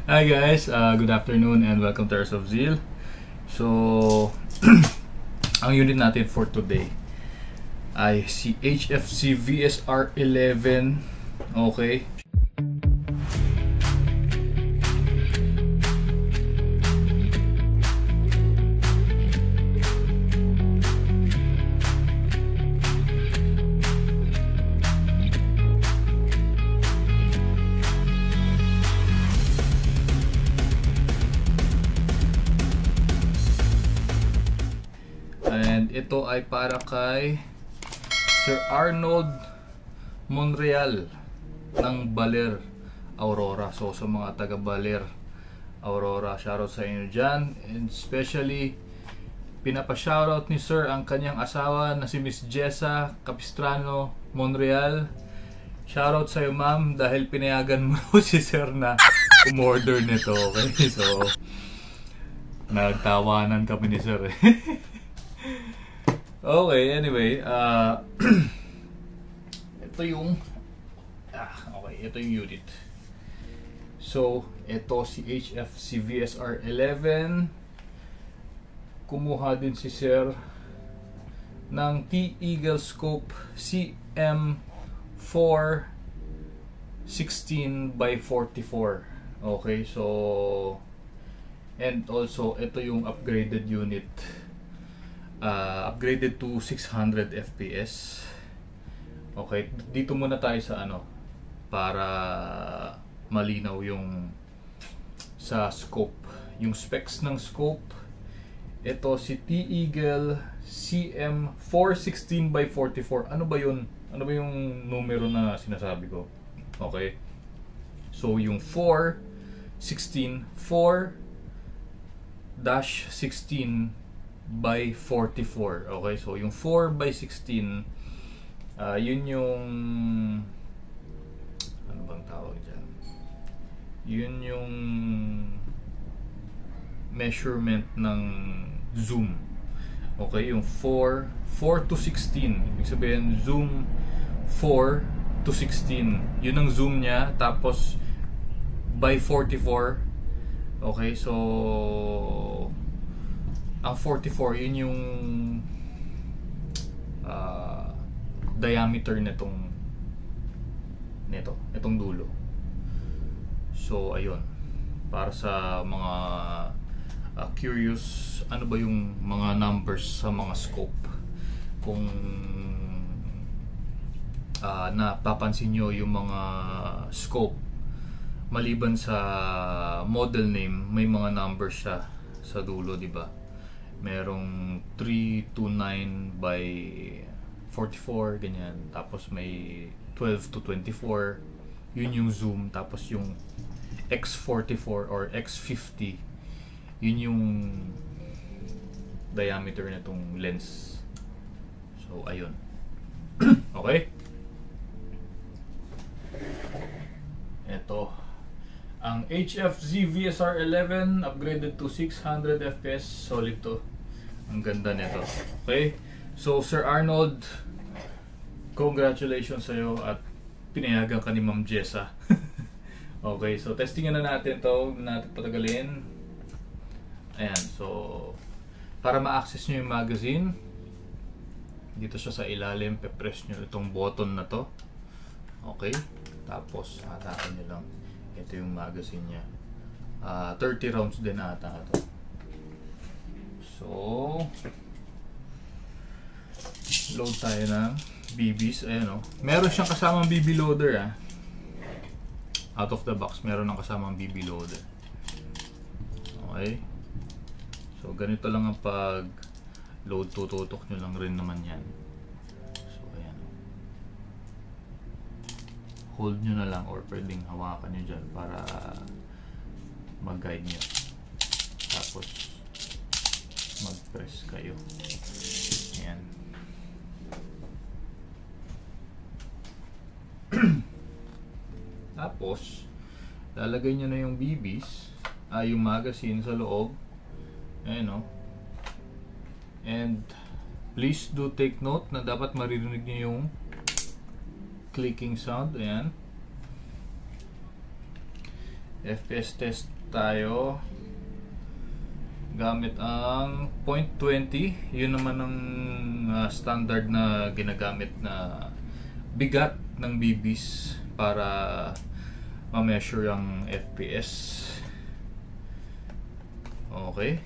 Hi guys, good afternoon and welcome to Airs of Zeal. So, ang unit natin for today ay si HFC VSR 11. Okay. And ito ay para kay Sir Arnold Monreal ng Baler, Aurora. So sa mga taga Baler, Aurora, shoutout sa inyo dyan. And especially pinapa-shoutout ni Sir ang kanyang asawa na si Miss Jessa Capistrano Monreal. Shoutout sa iyo ma'am, dahil pinayagan mo si Sir na umorder nito. Okay, so nagtawanan kami ni Sir. Okay, anyway, ito yung ito yung unit. So, ito si HFC VSR 11. Kumuha din si Sir ng T-Eagle Scope CM 416x44. Okay, so and also ito yung upgraded unit. Upgraded to 600 FPS. Okay, dito muna tayo sa para malinaw yung sa scope, yung specs ng scope. Ito si T-Eagle CM 416x44. Ano ba yun? Ano ba yung numero na sinasabi ko? Okay, so yung 416 4-16 by 44. Okay, so yung 4 by 16, yun yung ano bang tawag dyan, yun yung measurement ng zoom. Okay, yung 4 to 16, ibig sabihin zoom 4 to 16, yun ang zoom nya. Tapos by 44. Okay, so ang 44, yun yung diameter itong dulo. So ayun, para sa mga curious, ano ba yung mga numbers sa mga scope, kung napapansin nyo yung mga scope, maliban sa model name, may mga numbers siya sa dulo, di ba? Merong 329 by 44, ganyan. Tapos may 12 to 24, yun yung zoom. Tapos yung X44 or X50, yun yung diameter na itong lens. So ayun. Okay, eto ang HFZ VSR 11, upgraded to 600 FPS. Solid to. Ang ganda nito. Okay? So, Sir Arnold, congratulations sa'yo at pinayagan ka ni Ma'am Jessa. Okay, so testingan na natin to. Huwag natin patagalin. Ayan, so para ma-access nyo yung magazine, dito siya sa ilalim, pe-press nyo itong button na to. Okay? Tapos, hatakan nyo lang. Ito yung magazine niya. 30 rounds din ata ito. So, load tayo ng BBs. Ayan o. Meron siyang kasamang BB loader . Out of the box, meron ng kasamang BB loader. Okay. So, ganito lang ang pag load. Tututok nyo lang rin naman yan. So, ayan. Hold nyo na lang or pwedeng hawakan nyo dyan para mag-guide nyo. Tapos mag-press kayo. Ayan. Tapos lalagay nyo na yung BBs, yung magazine sa loob. Ayan o. And please do take note na dapat maririnig nyo yung clicking sound. Ayan. FPS test tayo gamit ang 0.20. Yun naman ang standard na ginagamit na bigat ng BBs para ma-measure ang FPS. Okay.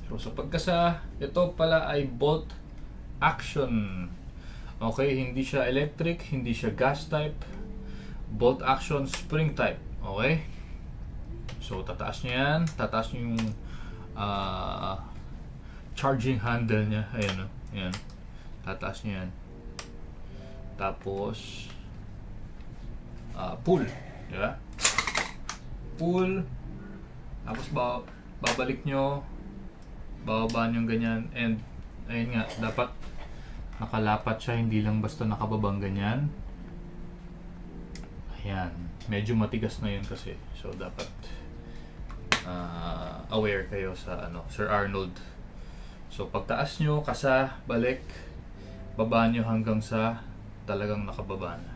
So sa pagkasa, ito pala ay bolt action. Okay, hindi siya electric, hindi siya gas type. Bolt action spring type. Okay. So tataas niya yan. Tataas niyo yung charging handle niya. Ayan o. Ayan. Tataas niya yan. Tapos pull. Diba? Pull. Tapos babalik nyo. Bababa nyo ganyan. And ayun nga. Dapat nakalapat siya. Hindi lang basta nakababang ganyan. Ayan. Medyo matigas na yun kasi. So dapat aware kayo sa Sir Arnold. So pagtaas nyo, kasa, balik, baba nyo hanggang sa talagang nakababa na.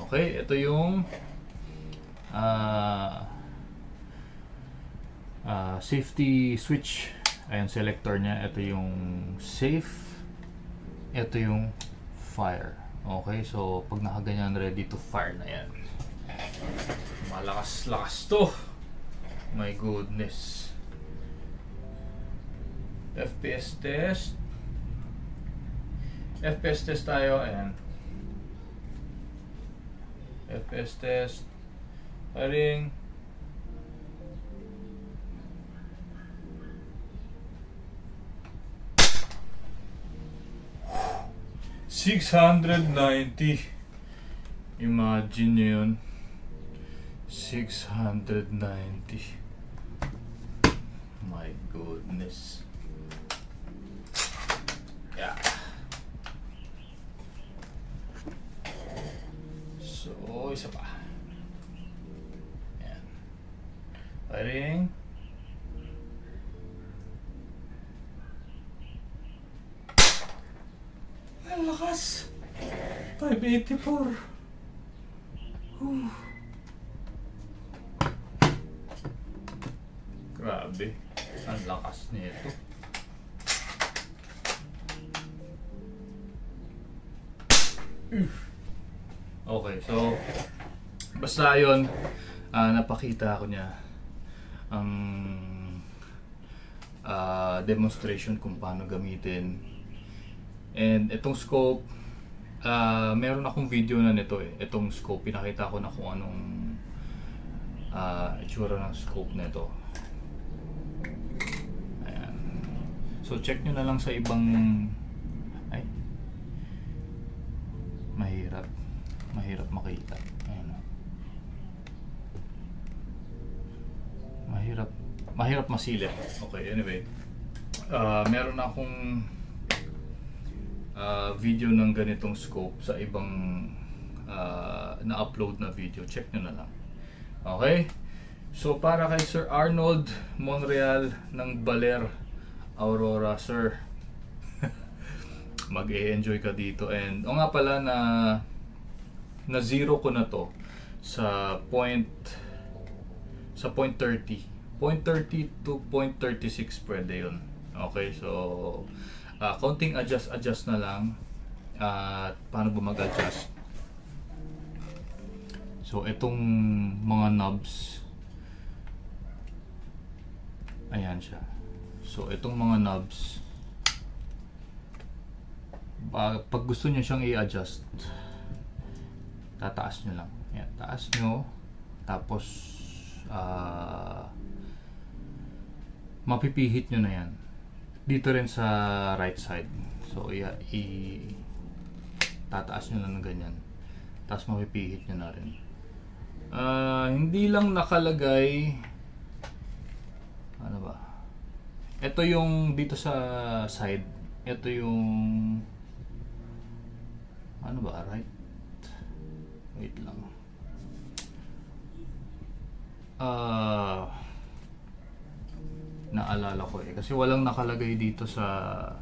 Okay, ito yung safety switch. Ayan, selector niya. Ito yung safe. Ito yung fire. Okay, so pag nakaganyan, ready to fire na yan. Malakas-lakas to. My goodness. FPS test. FPS test tayo. Ayan. FPS test. Firing. $690. Imagine nyo yun. 690. My goodness. Yeah. So, isa pa. Ayan. Firing. Ang lakas. 584. Grabe. Ang lakas nito. Okay, so basta yun, napakita ko niya ang demonstration kung paano gamitin. And itong scope, meron akong video na nito eh. Itong scope, pinakita ko na kung anong itsura ng scope nito. Ayan. So check nyo na lang sa ibang mahirap makita. Ayan. Mahirap masilip. Okay, anyway. Meron akong video ng ganitong scope sa ibang na-upload na video. Check nyo na lang. Okay? So para kay Sir Arnold Monreal ng Baler Aurora, sir, mag-e-enjoy ka dito. And nga pala na zero ko na to sa 0.30 to 0.36 pwede yun. Okay, so konting adjust na lang. Paano ba mag-adjust? So itong mga knobs, ayan siya. So itong mga knobs, pag gusto niyo siyang i-adjust, tataas nyo lang. Ayan, taas nyo, tapos mapipihit nyo na yan. Dito rin sa right side. So tataas nyo lang ng ganyan, tapos mapipihit nyo na rin. Hindi lang nakalagay, ano ba, ito yung dito sa side, ito yung ano ba, right? Wait lang. Naalala ko eh, kasi walang nakalagay dito sa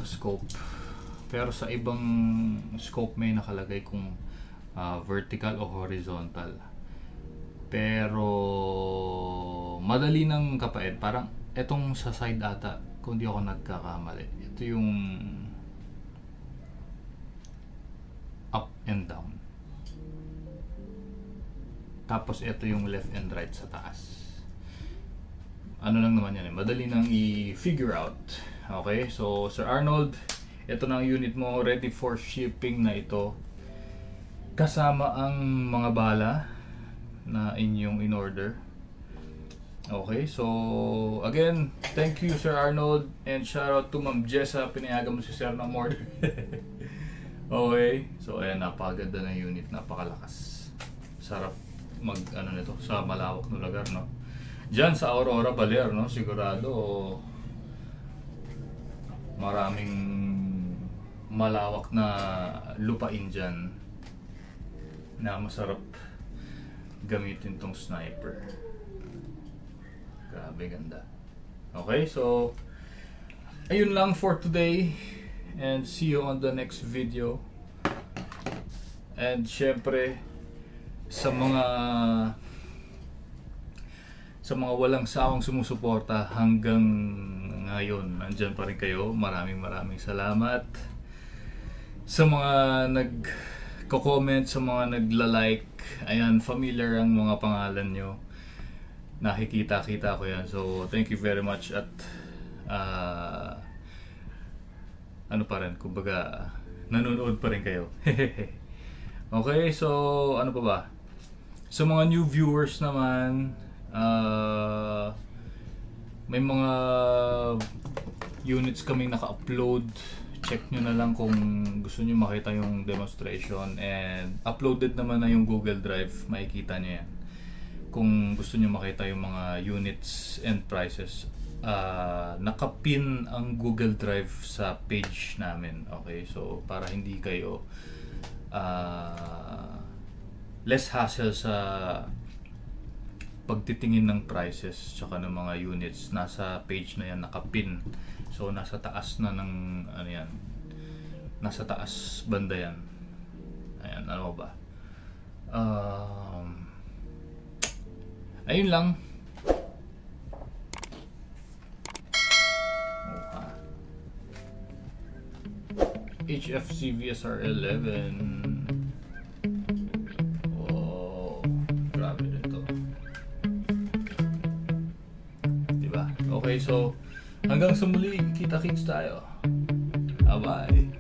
scope. Pero sa ibang scope may nakalagay kung vertical o horizontal. Pero madali ng kapait. Parang etong sa side ata, kung di ako nagkakamali, ito yung up and down. Tapos ito yung left and right sa taas. Ano lang naman yan, madali nang i-figure out. Okay, so Sir Arnold, ito na ang unit mo, ready for shipping na ito. Kasama ang mga bala na inyong in-order. Okay, so again, thank you Sir Arnold, and shout out to Ma'am Jessa, pinayagan mo si Sir ng order. Okay, so ayan, napakaganda na unit, napakalakas. Sarap mag ano nito sa malawak na lugar, no? Diyan sa Aurora Baler, no? Sigurado maraming malawak na lupain dyan na masarap gamitin tong sniper. Grabe ganda. Okay, so ayun lang for today, and see you on the next video. And syempre sa mga walang sawang sumusuporta hanggang ngayon, nandyan pa rin kayo. Maraming salamat sa mga nagko-comment, sa mga nagla-like. Ayan, familiar ang mga pangalan nyo, nakikita ko yan. So thank you very much. At ano pa rin, kumbaga nanonood pa rin kayo. Okay, so ano pa ba? Sa mga new viewers naman, may mga units kaming naka-upload. Check nyo na lang kung gusto nyo makita yung demonstration, and uploaded naman na yung Google Drive, makikita nyo yan kung gusto nyo makita yung mga units and prices. Nakapin ang Google Drive sa page namin. Okay, so para hindi kayo less hassle sa pagtitingin ng prices tsaka ng mga units, nasa page na yan nakapin. So nasa taas na ng ano yan, nasa taas banda yan. Ayan, ano ba? Ayun lang. HFC VSR 11. Okay, so hanggang sa muli, kita-kits tayo. Bye-bye.